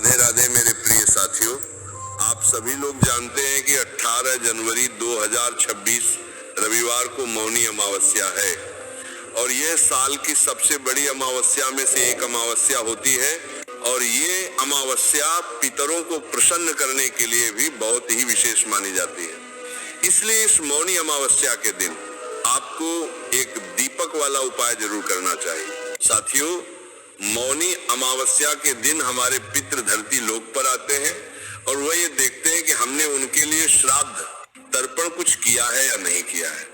राधे राधे मेरे प्रिय साथियों, आप सभी लोग जानते हैं कि 18 जनवरी 2026 रविवार को मौनी अमावस्या है और यह साल की सबसे बड़ी अमावस्या में से एक अमावस्या होती है और ये अमावस्या पितरों को प्रसन्न करने के लिए भी बहुत ही विशेष मानी जाती है। इसलिए इस मौनी अमावस्या के दिन आपको एक दीपक वाला उपाय जरूर करना चाहिए। साथियों, मौनी अमावस्या के दिन हमारे पितृ धरती लोक पर आते हैं और वह ये देखते हैं कि हमने उनके लिए श्राद्ध तर्पण कुछ किया है या नहीं किया है,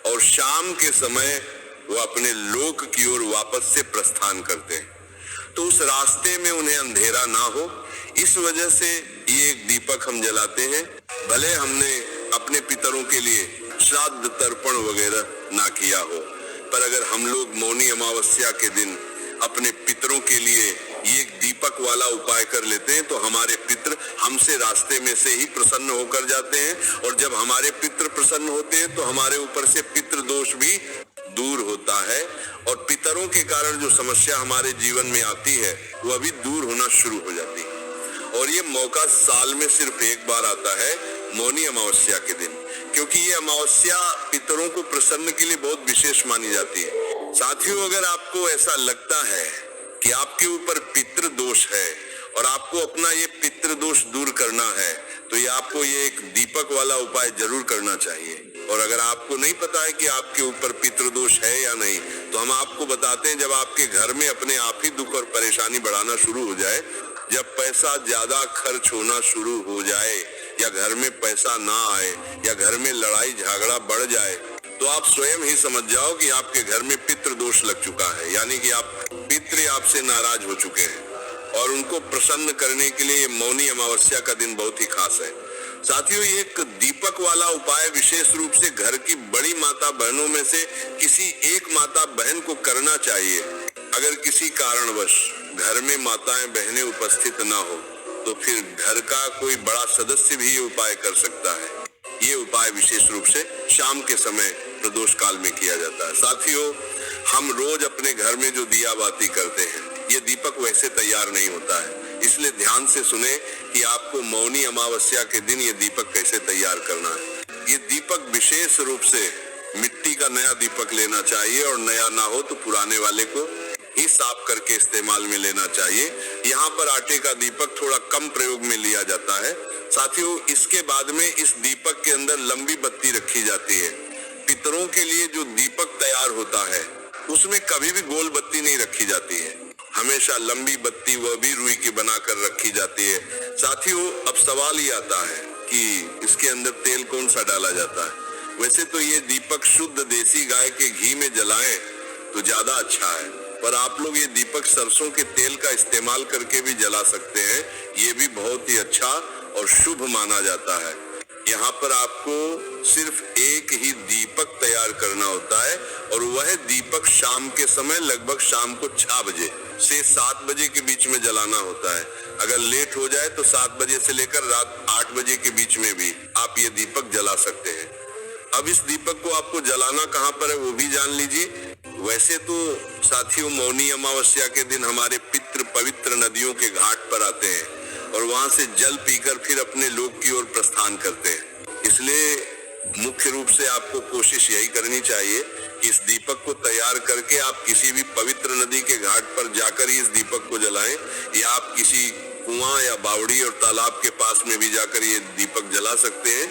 और शाम के समय वो अपने लोक की ओर वापस से प्रस्थान करते हैं। तो उस रास्ते में उन्हें अंधेरा ना हो, इस वजह से ये एक दीपक हम जलाते हैं। भले हमने अपने पितरों के लिए श्राद्ध तर्पण वगैरह ना किया हो, पर अगर हम लोग मौनी अमावस्या के दिन अपने पितरों के लिए ये एक दीपक वाला उपाय कर लेते हैं तो हमारे पितृ हमसे रास्ते में से ही प्रसन्न होकर जाते हैं, और जब हमारे पितृ प्रसन्न होते हैं तो हमारे ऊपर से पितृ दोष भी दूर होता है और पितरों के कारण जो समस्या हमारे जीवन में आती है वह भी दूर होना शुरू हो जाती है। और ये मौका साल में सिर्फ एक बार आता है, मौनी अमावस्या के दिन, क्योंकि ये अमावस्या पितरों को प्रसन्न के लिए बहुत विशेष मानी जाती है। साथियों, अगर आपको ऐसा लगता है कि आपके ऊपर पितृ दोष है और आपको अपना ये पितृ दोष दूर करना है तो ये आपको ये एक दीपक वाला उपाय जरूर करना चाहिए। और अगर आपको नहीं पता है कि आपके ऊपर पितृ दोष है या नहीं, तो हम आपको बताते हैं, जब आपके घर में अपने आप ही दुख और परेशानी बढ़ाना शुरू हो जाए, जब पैसा ज्यादा खर्च होना शुरू हो जाए या घर में पैसा ना आए या घर में लड़ाई झगड़ा बढ़ जाए, तो आप स्वयं ही समझ जाओ कि आपके घर में पितृ दोष लग चुका है, यानी कि आप पितृ आपसे नाराज हो चुके हैं। और उनको प्रसन्न करने के लिए मौनी अमावस्या का दिन बहुत ही खास है। साथियों, एक दीपक वाला उपाय विशेष रूप से घर की बड़ी माता बहनों में से किसी एक माता बहन को करना चाहिए। अगर किसी कारणवश घर में माताएं बहनें उपस्थित ना हो तो फिर घर का कोई बड़ा सदस्य भी ये उपाय कर सकता है। ये उपाय विशेष रूप से शाम के समय प्रदोष काल में किया जाता है। साथियों, हम रोज अपने घर में जो दिया बाती करते हैं, ये दीपक वैसे तैयार नहीं होता है, इसलिए ध्यान से सुने कि आपको मौनी अमावस्या के दिन ये दीपक कैसे तैयार करना है। ये दीपक विशेष रूप से मिट्टी का नया दीपक लेना चाहिए और नया ना हो तो पुराने वाले को ही साफ करके इस्तेमाल में लेना चाहिए। यहाँ पर आटे का दीपक थोड़ा कम प्रयोग में लिया जाता है। साथियों, इसके बाद में इस दीपक के अंदर लंबी बत्ती रखी जाती है। पितरों के लिए जो दीपक तैयार होता है उसमें कभी भी गोल बत्ती नहीं रखी जाती है, हमेशा लंबी बत्ती वह भी रुई की बनाकर रखी जाती है। साथियों, अब सवाल ये आता है कि इसके अंदर तेल कौन सा डाला जाता है। वैसे तो ये दीपक शुद्ध देसी गाय के घी में जलाएं तो ज्यादा अच्छा है, पर आप लोग ये दीपक सरसों के तेल का इस्तेमाल करके भी जला सकते हैं। ये भी बहुत ही अच्छा और शुभ माना जाता है। यहाँ पर आपको सिर्फ एक ही दीपक तैयार करना होता है और वह दीपक शाम के समय लगभग शाम को 6 बजे से 7 बजे के बीच में जलाना होता है। अगर लेट हो जाए तो 7 बजे से लेकर रात 8 बजे के बीच में भी आप ये दीपक जला सकते हैं। अब इस दीपक को आपको जलाना कहाँ पर है वो भी जान लीजिए। वैसे तो साथियों, मौनी अमावस्या के दिन हमारे पितृ पवित्र नदियों के घाट पर आते हैं और वहां से जल पीकर फिर अपने लोक की ओर प्रस्थान करते हैं। इसलिए मुख्य रूप से आपको कोशिश यही करनी चाहिए कि इस दीपक को तैयार करके आप किसी भी पवित्र नदी के घाट पर जाकर ही इस दीपक को जलाएं, या आप किसी कुआं या बावड़ी और तालाब के पास में भी जाकर ये दीपक जला सकते हैं।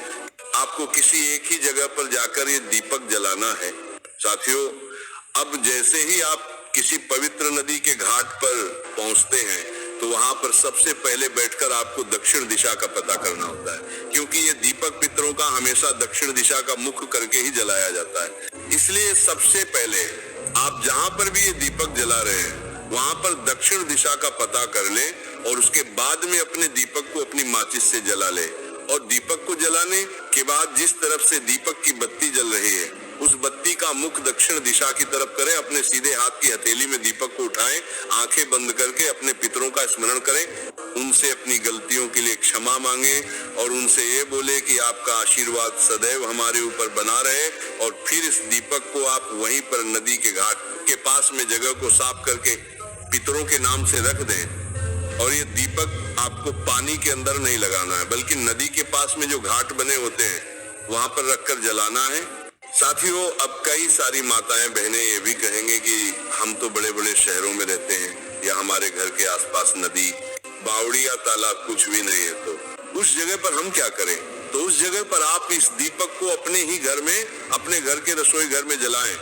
आपको किसी एक ही जगह पर जाकर ये दीपक जलाना है। साथियों, अब जैसे ही आप किसी पवित्र नदी के घाट पर पहुंचते हैं तो वहां पर सबसे पहले बैठकर आपको दक्षिण दिशा का पता करना होता है, क्योंकि ये दीपक पितरों का हमेशा दक्षिण दिशा का मुख करके ही जलाया जाता है। इसलिए सबसे पहले आप जहां पर भी ये दीपक जला रहे हैं वहां पर दक्षिण दिशा का पता कर लें और उसके बाद में अपने दीपक को अपनी माचिस से जला लें। और दीपक को जलाने के बाद जिस तरफ से दीपक की बत्ती जल रही है उस बत्ती का मुख दक्षिण दिशा की तरफ करें। अपने सीधे हाथ की हथेली में दीपक को उठाएं, आंखें बंद करके अपने पितरों का स्मरण करें, उनसे अपनी गलतियों के लिए क्षमा मांगे और उनसे ये बोले कि आपका आशीर्वाद सदैव हमारे ऊपर बना रहे। और फिर इस दीपक को आप वहीं पर नदी के घाट के पास में जगह को साफ करके पितरों के नाम से रख दें। और ये दीपक आपको पानी के अंदर नहीं लगाना है, बल्कि नदी के पास में जो घाट बने होते हैं वहां पर रखकर जलाना है। साथियों, अब कई सारी माताएं बहनें ये भी कहेंगे कि हम तो बड़े बड़े शहरों में रहते हैं या हमारे घर के आसपास नदी, बावड़ी या तालाब कुछ भी नहीं है, तो उस जगह पर हम क्या करें? तो उस जगह पर आप इस दीपक को अपने ही घर में, अपने घर के रसोई घर में जलाएं,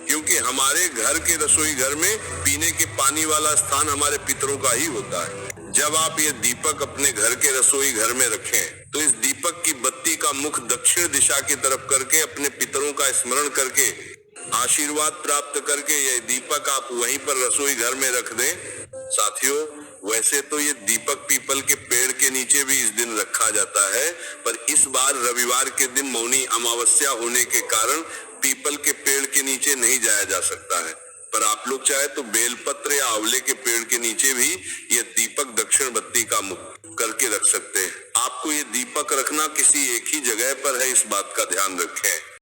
क्योंकि हमारे घर के रसोई घर में पीने के पानी वाला स्थान हमारे पितरों का ही होता है। जब आप ये दीपक अपने घर के रसोई घर में रखें, तो इस दीपक की बत्ती का मुख दक्षिण दिशा की तरफ करके अपने पितरों का स्मरण करके आशीर्वाद प्राप्त करके यह दीपक आप वहीं पर रसोई घर में रख दें। साथियों, वैसे तो ये दीपक पीपल के पेड़ के नीचे भी इस दिन रखा जाता है, पर इस बार रविवार के दिन मौनी अमावस्या होने के कारण पीपल के पेड़ के नीचे नहीं जाया जा सकता है। पर आप लोग चाहे तो बेलपत्र या आंवले के पेड़ के नीचे भी ये दीपक दक्षिण बत्ती का मुख करके रख सकते हैं। आपको ये दीपक रखना किसी एक ही जगह पर है, इस बात का ध्यान रखें।